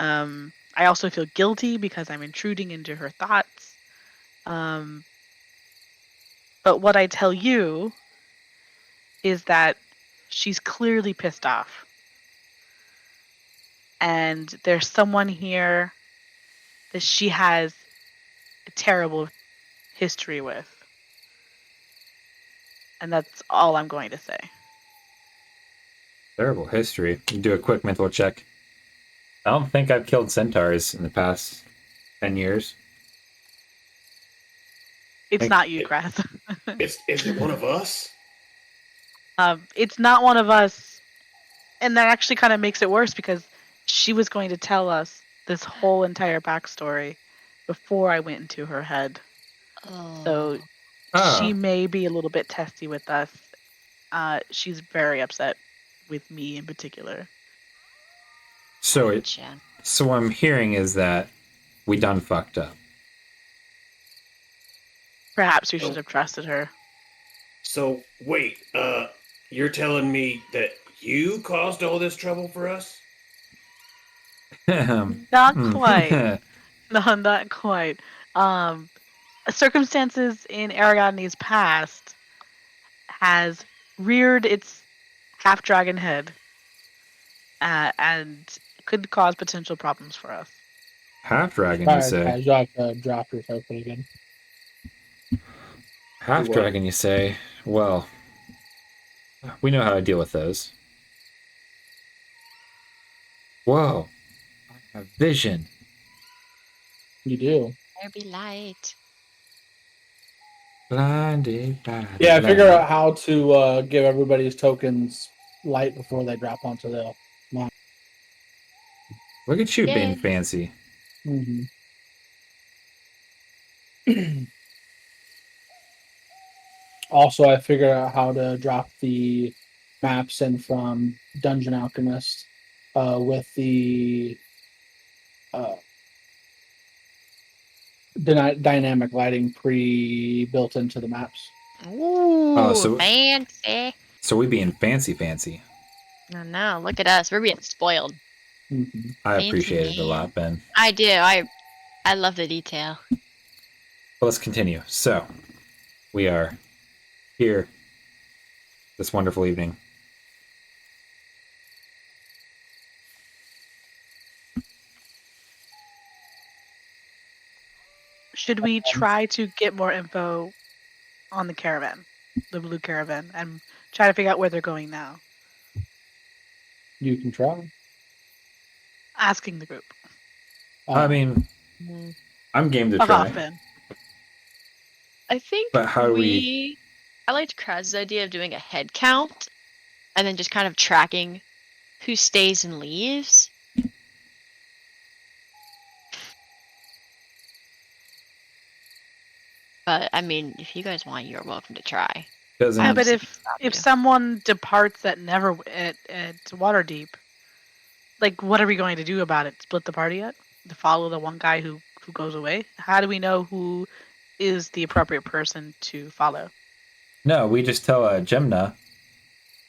I also feel guilty because I'm intruding into her thoughts. Um, but what I tell you is that she's clearly pissed off. And there's someone here that she has a terrible history with. And that's all I'm going to say. Terrible history. You do a quick mental check. I don't think I've killed centaurs in the past 10 years. It's not you, Creth. Is it one of us? It's not one of us. And that actually kind of makes it worse because she was going to tell us this whole entire backstory before I went into her head. So she may be a little bit testy with us. She's very upset with me in particular. So what I'm hearing is that we done fucked up. Perhaps we should have trusted her. So wait, you're telling me that you caused all this trouble for us? Not quite. No, not quite. Circumstances in Ariadne's past has reared its half-dragon head and could cause potential problems for us. Half-dragon, you say? You have to drop your token again. Half-dragon, you say? Well, we know how to deal with those. Whoa. I have vision. You do. There be light. Blinded by the Yeah, light. figure out how to give everybody's tokens light before they drop onto the line. Look at you being fancy. Mm-hmm. Also, I figured out how to drop the maps in from Dungeon Alchemist with the dynamic lighting pre-built into the maps. Ooh, fancy. So we being fancy. No, look at us. We're being spoiled. Mm-hmm. I appreciate it a lot, Ben. I do. I love the detail. Well, let's continue. So, we are here this wonderful evening. Should we try to get more info on the caravan, the blue caravan, and try to figure out where they're going now? You can try. Asking the group. I mean, I'm game to try. Off, Ben. I think but how do we... I liked Kraz's idea of doing a head count and then just kind of tracking who stays and leaves. But I mean, if you guys want, you're welcome to try. Yeah, but if someone departs at Waterdeep, like, what are we going to do about it? Split the party up? To follow the one guy who goes away? How do we know who is the appropriate person to follow? No, we just tell Gemna,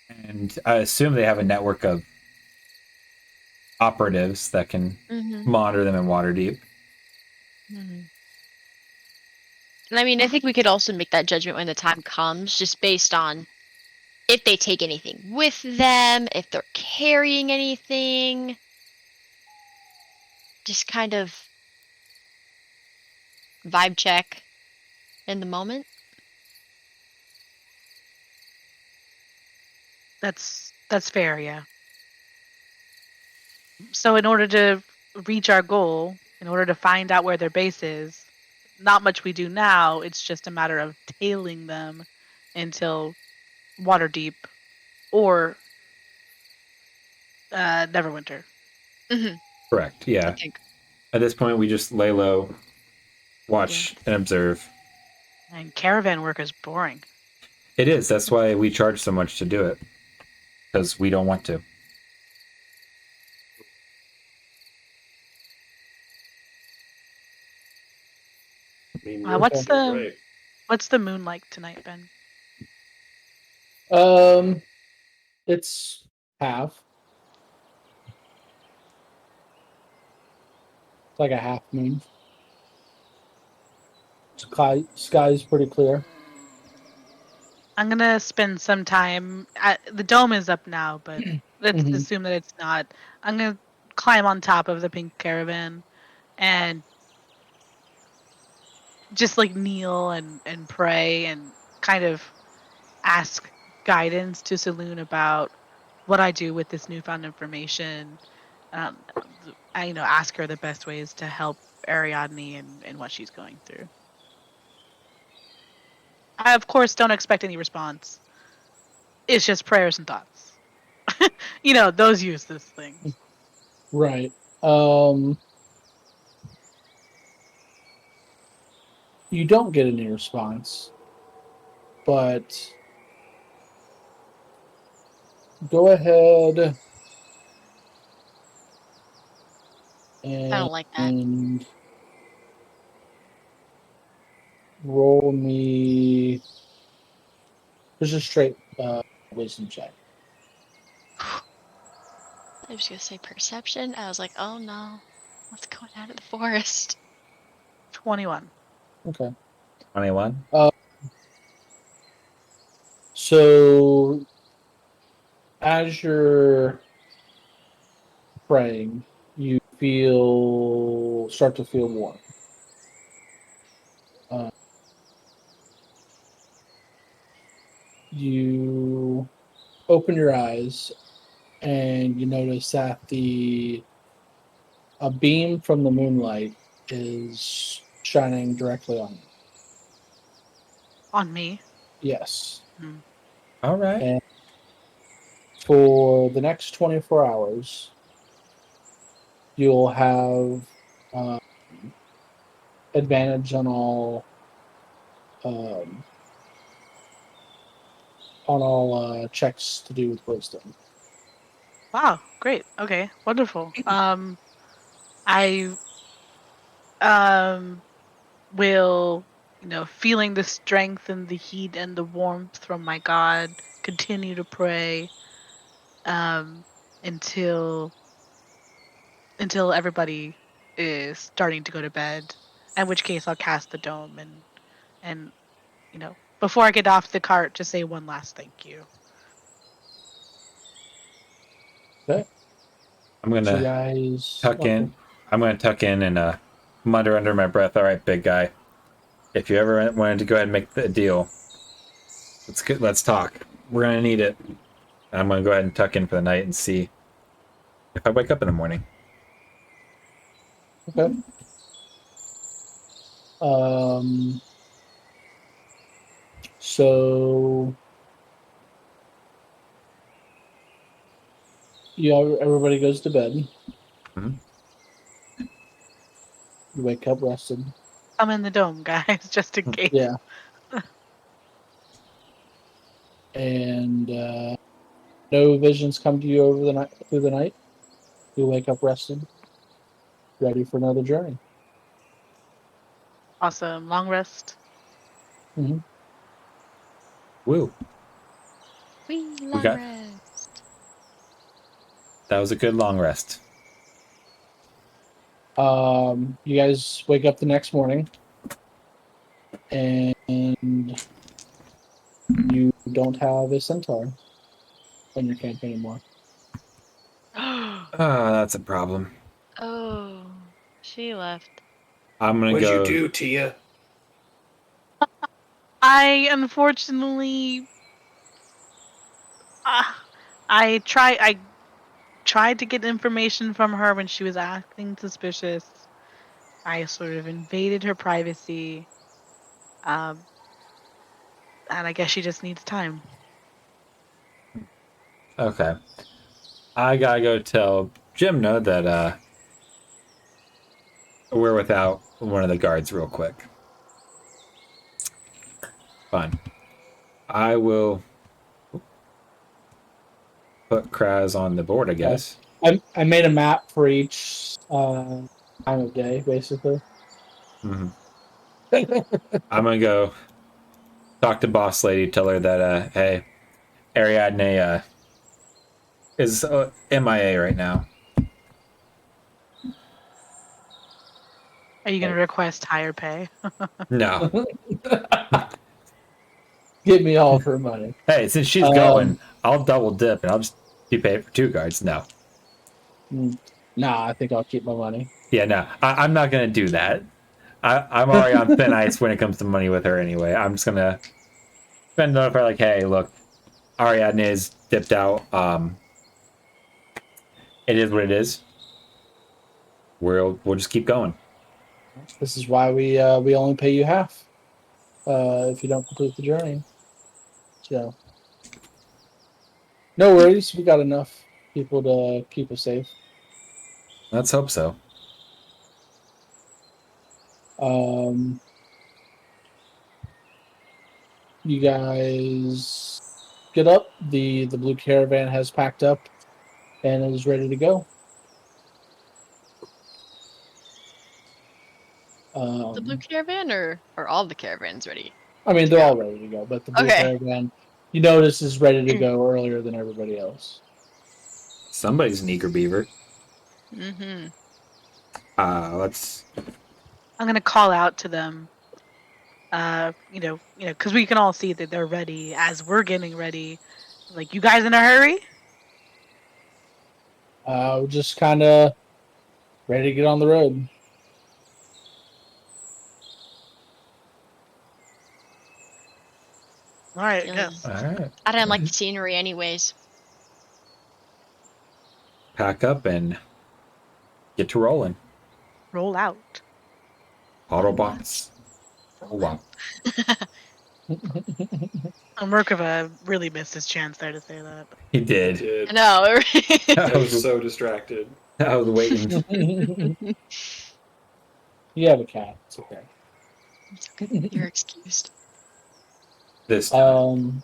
and I assume they have a network of operatives that can monitor them in Waterdeep. And I mean, I think we could also make that judgment when the time comes, just based on if they take anything with them, if they're carrying anything. Just kind of vibe check in the moment. That's fair, yeah. So in order to reach our goal, in order to find out where their base is, not much we do now. It's just a matter of tailing them until Waterdeep or Neverwinter. Correct, yeah. At this point, we just lay low, watch, and observe. And caravan work is boring. It is. That's why we charge so much to do it. Because we don't want to. What's the moon like tonight, Ben? It's half. It's like a half moon. Sky's pretty clear. I'm gonna spend some time. The dome is up now, but let's Mhm. assume that it's not. I'm gonna climb on top of the pink caravan and just like kneel and pray and kind of ask guidance to Saloon about what I do with this newfound information. Um, I ask her the best ways to help Ariadne and what she's going through. I of course don't expect any response. It's just prayers and thoughts. Those useless things. Right. Um, you don't get any response, but go ahead I don't like that. and roll me just a straight wisdom check. I was gonna say perception. I was like, oh no, what's going on in the forest? 21. Okay. 21. So as you're praying, you start to feel warm. Uh, you open your eyes and you notice that a beam from the moonlight is shining directly on you. On me. Yes. Hmm. All right. And for the next 24 hours, you'll have um, advantage um, on all checks to do with wisdom. Wow, great. Okay, wonderful. I um will, feeling the strength and the heat and the warmth from my God, continue to pray um until everybody is starting to go to bed. In which case I'll cast the dome and before I get off the cart, just say one last thank you. Okay. I'm So you gonna guys. tuck Okay. in. I'm gonna tuck in and mutter under my breath. All right, big guy. If you ever wanted to go ahead and make the deal, let's talk. We're gonna need it. I'm gonna go ahead and tuck in for the night and see if I wake up in the morning. Okay. Um. So everybody goes to bed. Mhm. You wake up rested. I'm in the dome, guys, just in case. Yeah. And no visions come to you over the night through the night. You wake up rested, ready for another journey. Awesome. Long rest. Hmm. Woo! Wee We long got rest. that was a good long rest. You guys wake up the next morning, and you don't have a centaur on your camp anymore. Ah, that's a problem. Oh, she left. I'm gonna What'd you go. do, Tia? I unfortunately, uh, I tried to get information from her when she was acting suspicious. I sort of invaded her privacy. Um, and I guess she just needs time. Okay, I gotta go tell Jim no that we're without one of the guards real quick. Fine. I will put Kraz on the board, I Okay. guess. I made a map for each time of day, basically. Hmm. I'm gonna go talk to boss lady, tell her that hey, Ariadne is MIA right now. Are you going to request higher pay? No. Give me all of her money. Hey, since she's going, I'll double dip and I'll just be paid for 2 guards. No. Nah, I think I'll keep my money. Yeah, no. I'm not going to do that. I'm already on thin ice when it comes to money with her anyway. I'm just going to spend it for like, hey, look, Ariadne's dipped out. It is what it is. We'll just keep going. This is why we only pay you half if you don't complete the journey. So no worries, we got enough people to keep us safe. Let's hope so. You guys get up. The blue caravan has packed up and is ready to go. The blue caravan or all the caravans ready? I mean, to they're go? all ready to go, but the blue Okay. caravan, you notice, is ready to go earlier than everybody else. Somebody's an eager beaver. Mm-hmm. Let's. I'm going to call out to them. Because we can all see that they're ready as we're getting ready. Like, you guys in a hurry? We're just kind of ready to get on the road. All right, Yeah. yes. All right. I didn't like the scenery anyways. Pack up and get to rolling. Roll out. Autobots. Roll out. Merkava really missed his chance there to say that. He did. Did. I know. I was so distracted. I was waiting. You have a cat. It's okay. You're excused. This time.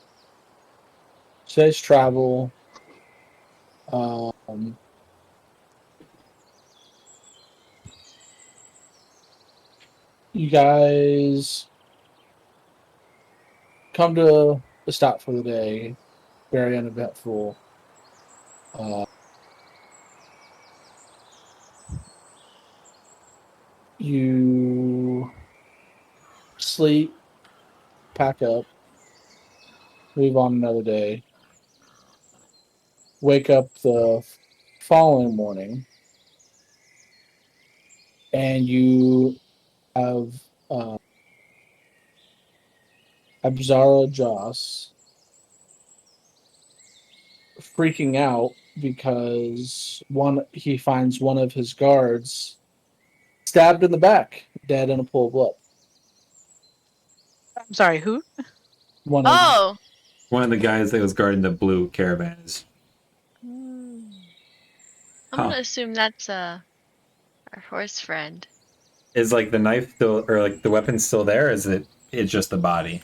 Today's travel. Um, you guys come to a stop for the day. Very uneventful. You sleep, pack up, move on another day. Wake up the following morning, and you have Abzara Joss freaking out because he finds one of his guards stabbed in the back, dead in a pool of blood. I'm sorry, who? One of Oh. One of the guys that was guarding the blue caravans. I'm Huh. gonna assume that's our horse friend. Is like the knife still, or like the weapon still there? Or is it's just the body?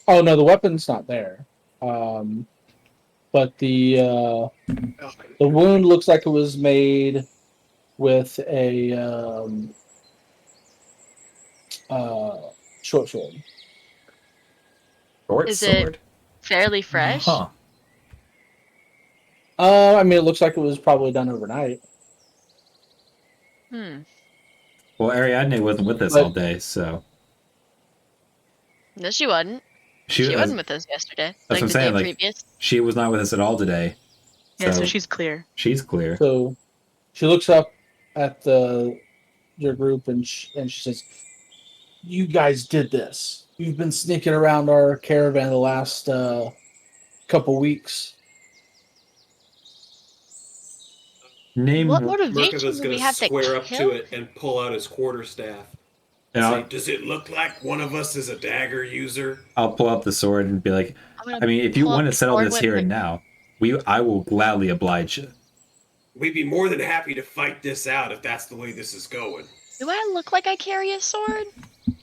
Oh no, the weapon's not there. But the wound looks like it was made with a short sword. Short Is sword. it fairly fresh? Huh. I mean, it looks like it was probably done overnight. Well, Ariadne wasn't with us all day, so No, she wasn't. she She was. wasn't with us yesterday. That's what I'm the saying. day Like previous. she was not with us at all today. Yeah, so she's clear. She's clear. So she looks up at your group and she says, "You guys did this. You've been sneaking around our caravan the last couple weeks." Name. What Merkava's motivation do gonna we have to square up kill? to it and pull out his quarterstaff. And Say, does it look like one of us is a dagger user? I'll pull out the sword and be like, I'm gonna I mean, if you pull up want to the settle sword this with here my- and now, I will gladly oblige you. We'd be more than happy to fight this out if that's the way this is going. Do I look like I carry a sword?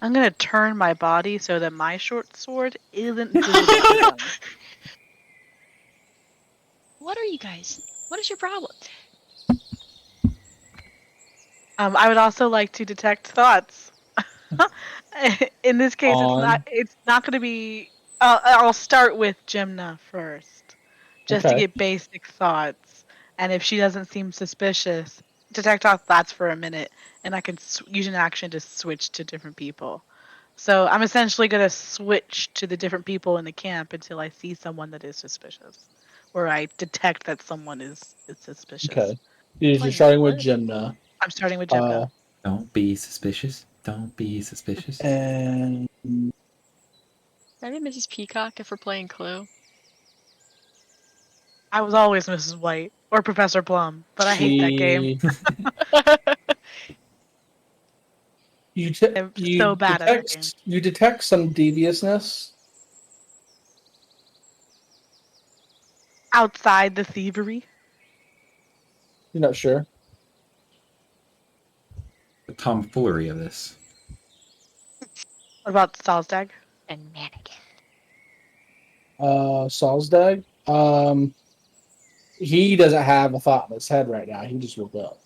I'm gonna turn my body so that my short sword isn't visible to them. What are you guys? What is your problem? I would also like to detect thoughts. In this case, it's not going to be. I'll start with Jimna first, just to Okay. get basic thoughts. And if she doesn't seem suspicious, detect all thoughts for a minute, and I can use an action to switch to different people. So I'm essentially going to switch to the different people in the camp until I see someone that is suspicious, or I detect that someone is suspicious. Okay. You're Playing starting with what? Jimna. I'm starting with Jimna. Don't be suspicious. Don't be suspicious. And Maybe Mrs. Peacock if we're playing Clue. I was always Mrs. White or Professor Plum, but I hate that game. I'm so bad at that game. You detect some deviousness. Outside the thievery. You're not sure. The tomfoolery of this. What about Salzdag? And mannequin. Salzdag. He doesn't have a thought in his head right now. He just woke up.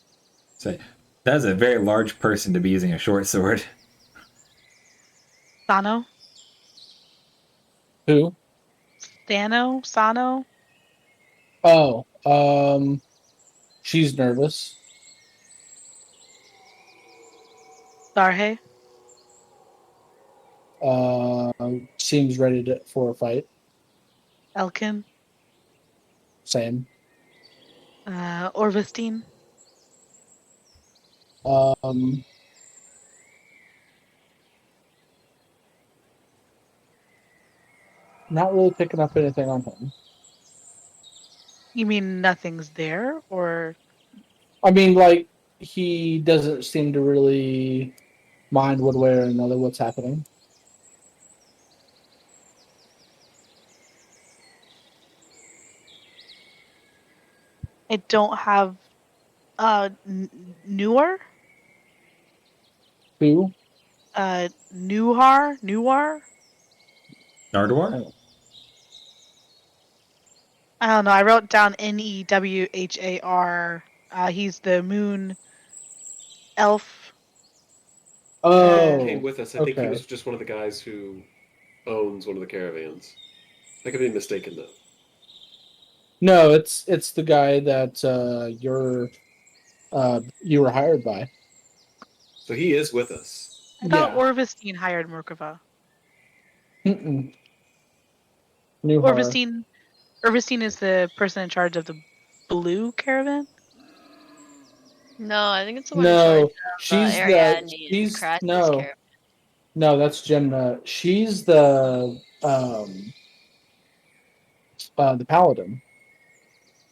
So that's a very large person to be using a short sword. Sano? Who? Sano? Oh, she's nervous. Sarhe? Seems ready for a fight. Elkin? Same. Orvestein? Um, not really picking up anything on him. You mean nothing's there, or I mean, like, he doesn't seem to really mind one way or another what's happening. I don't have newer? Who? Newar? Nardwar? Oh. I don't know. I wrote down Newhar. He's the moon elf. He Oh, came with us. I think he okay. was just one of the guys who owns one of the caravans. I could be mistaken though. No, it's the guy that you were hired by. So he is with us. I thought Yeah. Orvestein hired Murkova. Mm-mm. Newhar. Orvestein is the person in charge of the blue caravan. No, I think it's the one in charge No, of she's the Ariadne and she's Crassus no care. no that's Jemna. She's the paladin.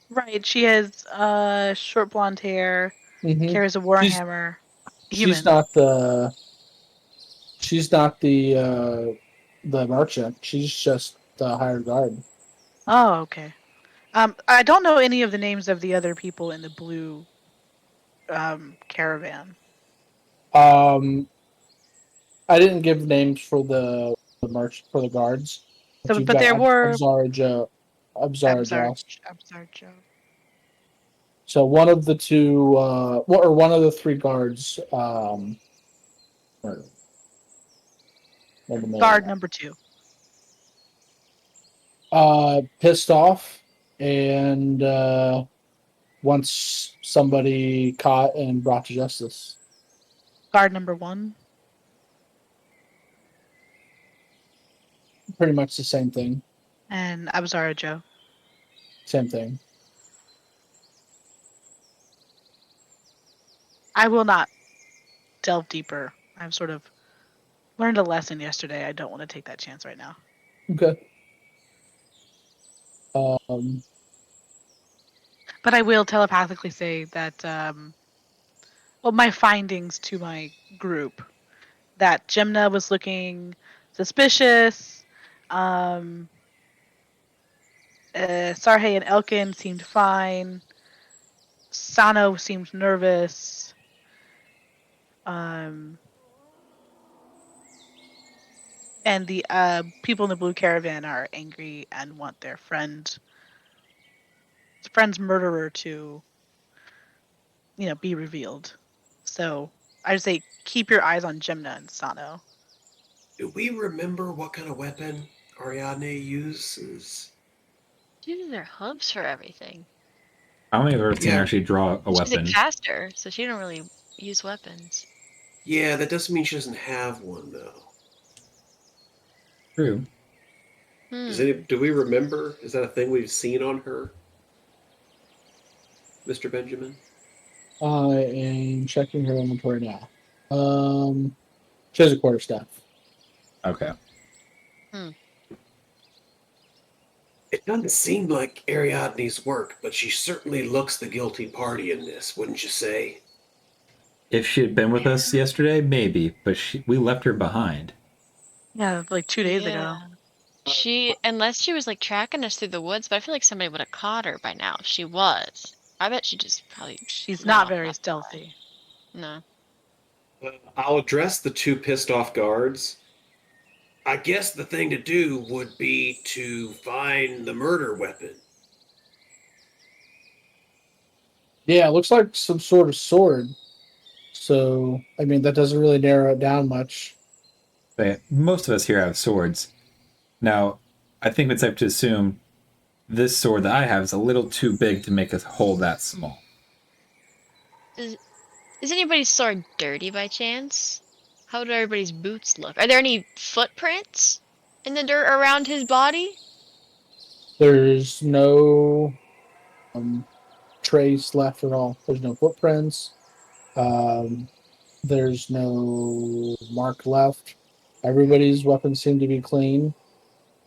Right. She has short blonde hair, Mm-hmm. carries a She's warhammer. she's Human. not the merchant. She's just the hired guard. Oh, okay. I don't know any of the names of the other people in the blue caravan. Um, I didn't give names for the march for the guards, but So, you've but got there were Abzara Abzar Joss. Joe. So one of the two, or one of the three guards, are in the middle of Guard that. number 2. Pissed off and wants somebody caught and brought to justice. Guard number 1. Pretty much the same thing. And Abzara Joe. Same thing. I will not delve deeper. I've sort of learned a lesson yesterday. I don't want to take that chance right now. Okay. Um, But I will telepathically say that, my findings to my group, that Jemna was looking suspicious. Um, Sarhe and Elkin seemed fine. Sano seemed nervous. Um, and the people in the blue caravan are angry and want their friend's murderer to, be revealed. So I say keep your eyes on Jemna and Sano. Do we remember what kind of weapon Ariadne uses? Dude, their hubs for everything. I don't think I've ever seen her actually draw a She's a weapon. caster, so she don't really use weapons. Yeah, that doesn't mean she doesn't have one, though. True. Do we remember? Is that a thing we've seen on her, Mr. Benjamin? I am checking her inventory now. She has a quarterstaff. Okay. It doesn't seem like Ariadne's work, but she certainly looks the guilty party in this, wouldn't you say? If she had been with us yesterday, maybe, but we left her behind. Yeah, like 2 days ago. Unless she was like tracking us through the woods, but I feel like somebody would have caught her by now if she was. I bet she just probably. She's went not off very that stealthy. No. I'll address the two pissed off guards. I guess the thing to do would be to find the murder weapon. Yeah, it looks like some sort of sword. So, I mean, that doesn't really narrow it down much. But most of us here have swords. Now, I think it's safe to assume this sword that I have is a little too big to make a hole that small. Is anybody's sword dirty by chance? How do everybody's boots look? Are there any footprints in the dirt around his body? There's no trace left at all. There's no footprints. There's no mark left. Everybody's weapons seem to be clean.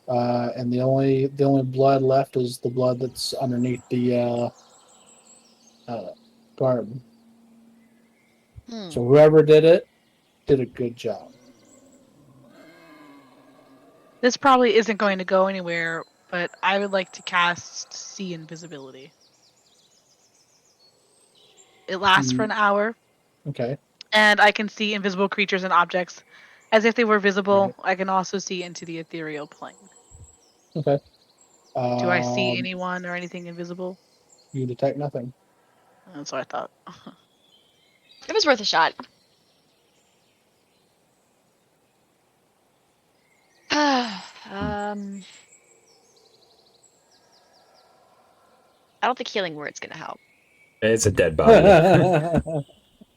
And the only blood left is the blood that's underneath the garb. So whoever did it did a good job. This probably isn't going to go anywhere, but I would like to cast See Invisibility. It lasts for an hour, Okay. and I can see invisible creatures and objects as if they were visible. Right. I can also see into the ethereal plane. Okay. Do I see anyone or anything invisible? You detect nothing. That's what I thought. It was worth a shot. I don't think healing word's gonna help. It's a dead body.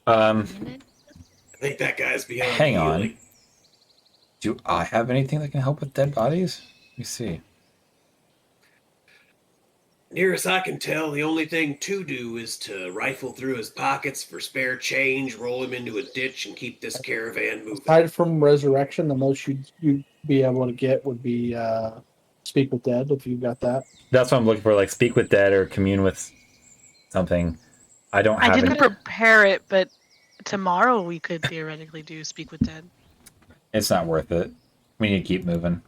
I think that guy's beyond Hang healing. on. Do I have anything that can help with dead bodies? Let me see. Near as I can tell, the only thing to do is to rifle through his pockets for spare change, roll him into a ditch, and keep this caravan moving. Aside from resurrection, the most you'd be able to get would be speak with dead if you got that. That's what I'm looking for, like speak with dead or commune with something. I don't have I didn't any. prepare it, but tomorrow we could theoretically do Speak with Dead. It's not worth it. We need to keep moving.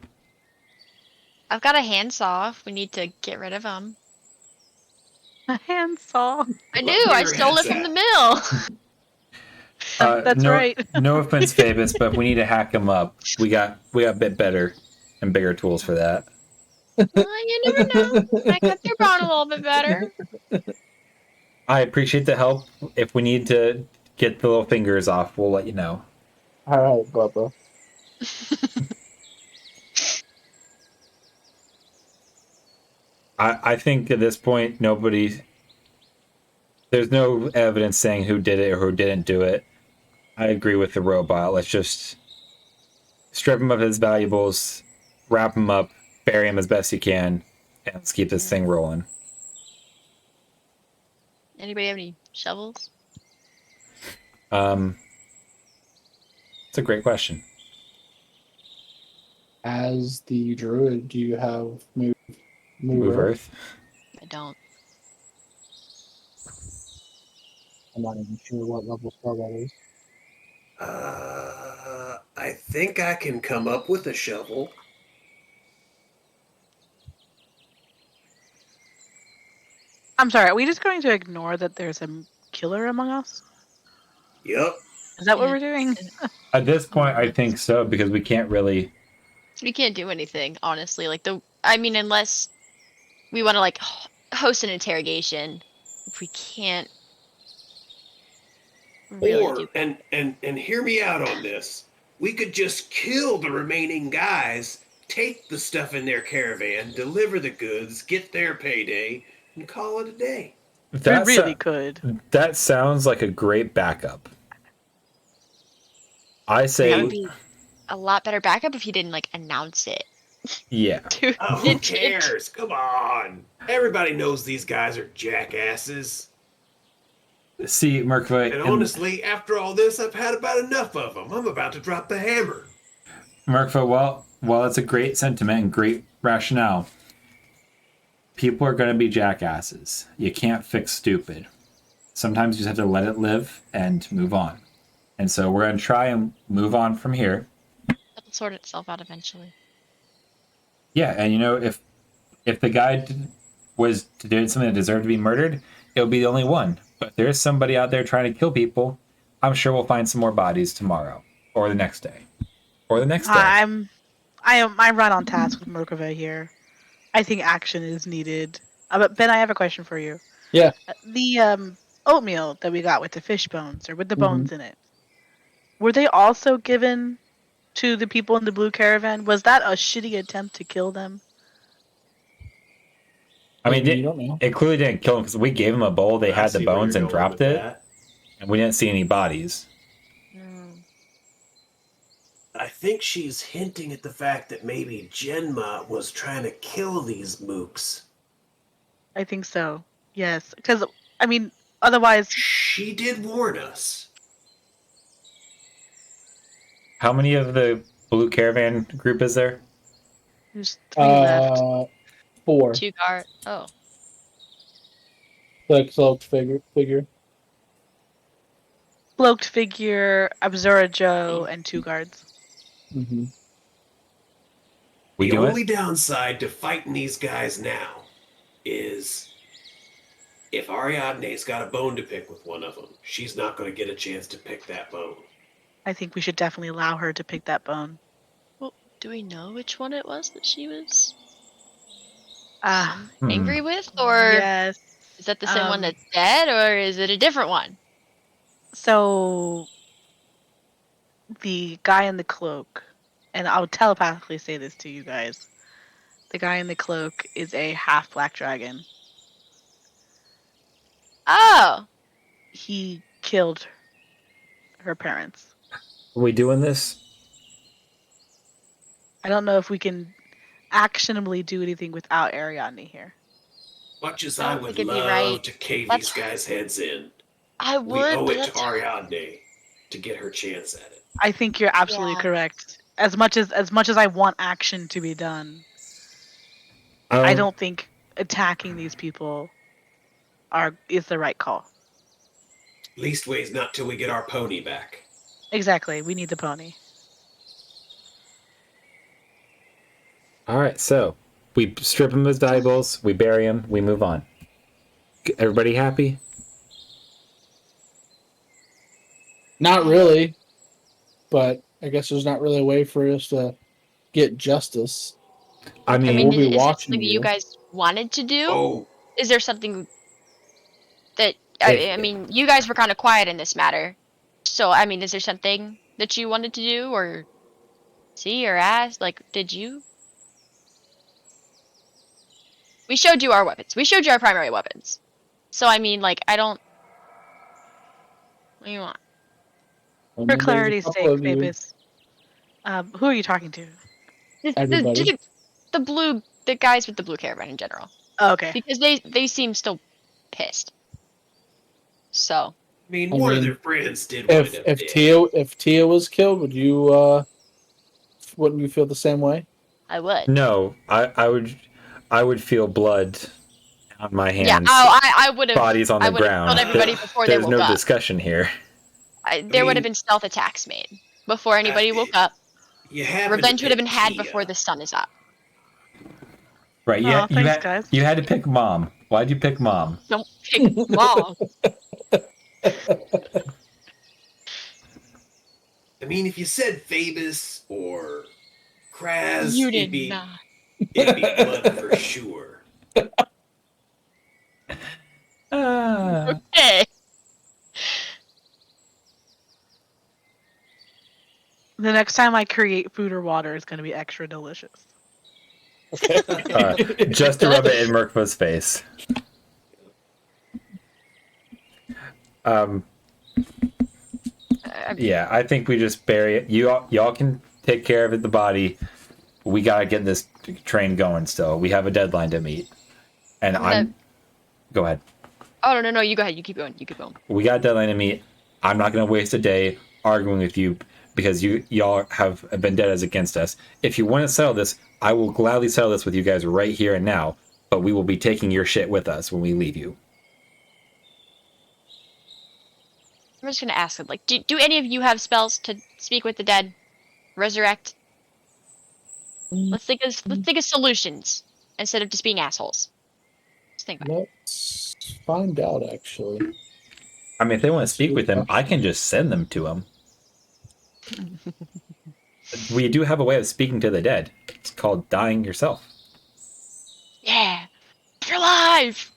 I've got a handsaw if we need to get rid of him. A handsaw. I do. I stole it from the mill. That's right. No offense, Phoebus, but we need to hack him up. We got a bit better and bigger tools for that. You never know. I cut their bone a little bit better. I appreciate the help. If we need to get the little fingers off, we'll let you know. All right, Bubba. I think at this point, there's no evidence saying who did it or who didn't do it. I agree with the robot. Let's just strip him of his valuables, wrap him up, bury him as best you can, and let's keep this thing rolling. Anybody have any shovels? It's a great question. As the druid, do you have move Earth? I don't. I'm not even sure what level spell that is. I think I can come up with a shovel. I'm sorry, are we just going to ignore that there's a killer among us? Yep. Is that what we're doing? At this point, I think so, because we can't really... We can't do anything, honestly. Unless we want to like host an interrogation. If we can't really and hear me out on this. We could just kill the remaining guys, take the stuff in their caravan, deliver the goods, get their payday, and call it a day. We really could. That sounds like a great backup. I That say, would be a lot better backup if he didn't like announce it. yeah. To Oh, who cares? Come on. Everybody knows these guys are jackasses. See, Merkva, And honestly, after all this, I've had about enough of them. I'm about to drop the hammer. while it's a great sentiment and great rationale, people are going to be jackasses. You can't fix stupid. Sometimes you just have to let it live and move on. And so we're going to try and move on from here. It'll sort itself out eventually. Yeah, and if the guy was doing something that deserved to be murdered, it'll be the only one. But if there's somebody out there trying to kill people, I'm sure we'll find some more bodies tomorrow, or the next day, or the next day. I'm right on task with Merkava here. I think action is needed. But Ben, I have a question for you. Yeah. The oatmeal that we got with the fish bones or with the Mhm. bones in it, were they also given to the people in the blue caravan? Was that a shitty attempt to kill them? I mean, You don't know. it clearly didn't kill them because we gave them a bowl. They I had the see where bones you're and going dropped with it, that. and we didn't see any bodies. I think she's hinting at the fact that maybe Genma was trying to kill these mooks. I think so. Yes, because I mean, otherwise, She did warn us. How many of the blue caravan group is there? there's 3 left. 4. 2 guard. Oh, The cloaked figure. Cloaked figure, Absura Joe, and 2 guards. Mm-hmm. We The do only it. downside to fighting these guys now is if Ariadne's got a bone to pick with one of them, she's not going to get a chance to pick that bone. I think we should definitely allow her to pick that bone. well, do we know which one it was that she was Ah, angry with, or yes. is that the same one Um, that's dead, or is it a different one? So the guy in the cloak, and I'll telepathically say this to you guys. The guy in the cloak is a half black dragon. Oh, He killed her parents. Are we doing this? I don't know if we can actionably do anything without Ariadne here. Much as I I don't would think it'd be love right. to cave That's- these guys' heads in, I we would, owe but it to that's Ariadne to get her chance at it. I think you're absolutely Yeah. correct. As much as I want action to be done, I don't think attacking these people is the right call. Leastways, not till we get our pony back. Exactly. We need the pony. All right, so we strip him as valuables, we bury him, we move on. Everybody happy? Not really, but I guess there's not really a way for us to get justice. I I mean, mean, we'll be is it watching something that you you. guys wanted to do? Oh, Is there something that If- I mean, you guys were kind of quiet in this matter, so I mean, is there something that you wanted to do or see or ask? Like, did you? We showed you our weapons. We showed you our primary weapons. So I mean, like, I don't. What do you want? I For mean, there's a clarity's couple sake, of you. Phoebus, who are you talking to? Everybody. The guys with the blue caravan in general, Oh, okay. because they seem still pissed. So I mean, I one of mean, their friends did wind up If dead. Tia was killed, wouldn't you feel the same way? I would. no, I would feel blood on my hands. Yeah. Oh, I would have. Bodies on I the would have ground. killed everybody before they There's woke no up. discussion here. There would have mean- been stealth attacks made before anybody woke up. You happen Revenge to would have pick been had Tia. before the sun is up. Right? Aw, thanks, guys. You had to pick mom. Why'd you pick mom? Don't pick mom. I mean, if you said Phoebus or Kraz, You it'd did be not. blood for sure. Okay. The next time I create food or water, it's going to be extra delicious. Just to rub it in Merkva's face. Yeah, I think we just bury it. Y'all can take care of it, the body. We gotta get this train going still. We have a deadline to meet. And go ahead. Oh no, you go ahead. You keep going. You keep going. We got a deadline to meet. I'm not gonna waste a day arguing with you because y'all have a vendettas against us. If you want to settle this, I will gladly settle this with you guys right here and now. But we will be taking your shit with us when we leave you. I'm just gonna ask them. Like, do any of you have spells to speak with the dead, resurrect? Let's think of solutions instead of just being assholes. Just think about it. Let's find out, actually. I mean, if they want to speak with him, I can just send them to him. We do have a way of speaking to the dead. It's called dying yourself. Yeah, you're alive.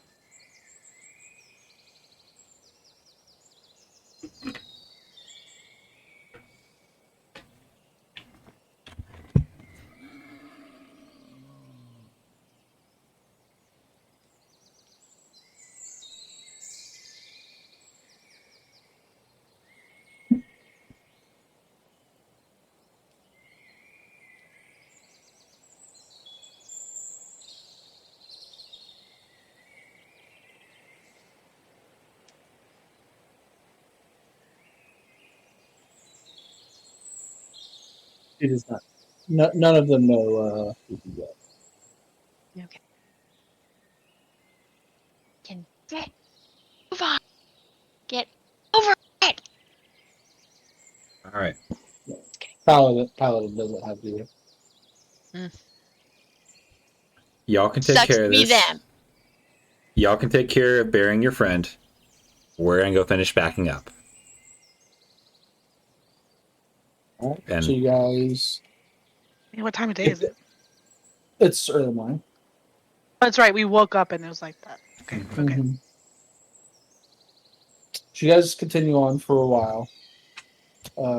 It is not. No, none of them know who he is. Okay. Can get move on. Get over it. All right. Paladin doesn't have the. Y'all can take Sucks care to of be this. them. Y'all can take care of burying your friend. We're gonna go finish backing up. All right, And so you guys, Hey, what time of day is it? it's early morning. That's right. We woke up and it was like that. Okay. Okay. Mhm. So you guys continue on for a while.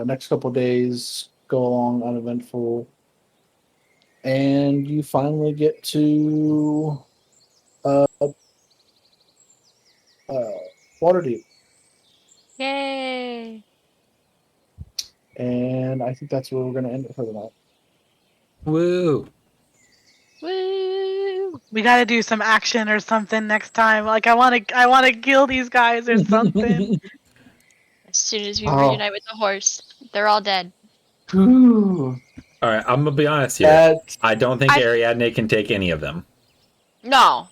Next couple of days go along uneventful, and you finally get to Waterdeep. Yay. And I think that's where we're going to end it for the night. woo! Woo. We got to do some action or something next time. Like I want to kill these guys or something. As soon as we Oh. reunite with the horse, they're all dead. Whew. All right, I'm gonna be honest here. That I don't think I- Ariadne can take any of them. No.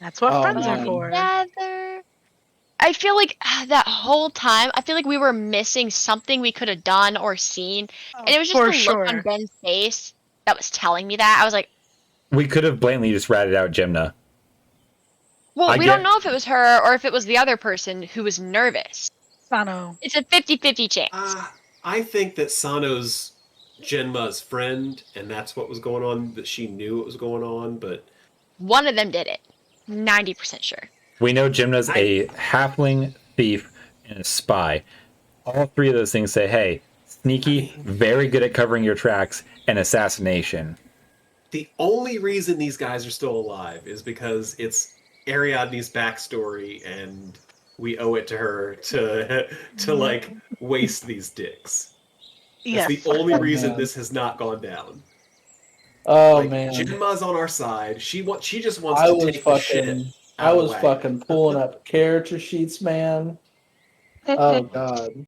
That's what Oh, friends are man. for. Together. I feel like that whole time, I feel like we were missing something we could have done or seen, and it was just For the look on sure. Ben's face that was telling me that. I was like, We could have blatantly just ratted out Jimna. well, we get- don't know if it was her or if it was the other person who was nervous. Sano. It's a 50-50 chance. I think that Sano's Genma's friend, and that's what was going on, that she knew what was going on, but One of them did it. 90% sure. We know Jimna's a halfling, thief, and a spy. All three of those things say, hey, sneaky, very good at covering your tracks, and assassination. the only reason these guys are still alive is because it's Ariadne's backstory, and we owe it to her to like waste these dicks. That's Yes. the only Oh, reason man. this has not gone down. Oh, Like, man. Jinma's on our side. She just wants I to was take the shit. fucking pulling up character sheets, man. Oh, God.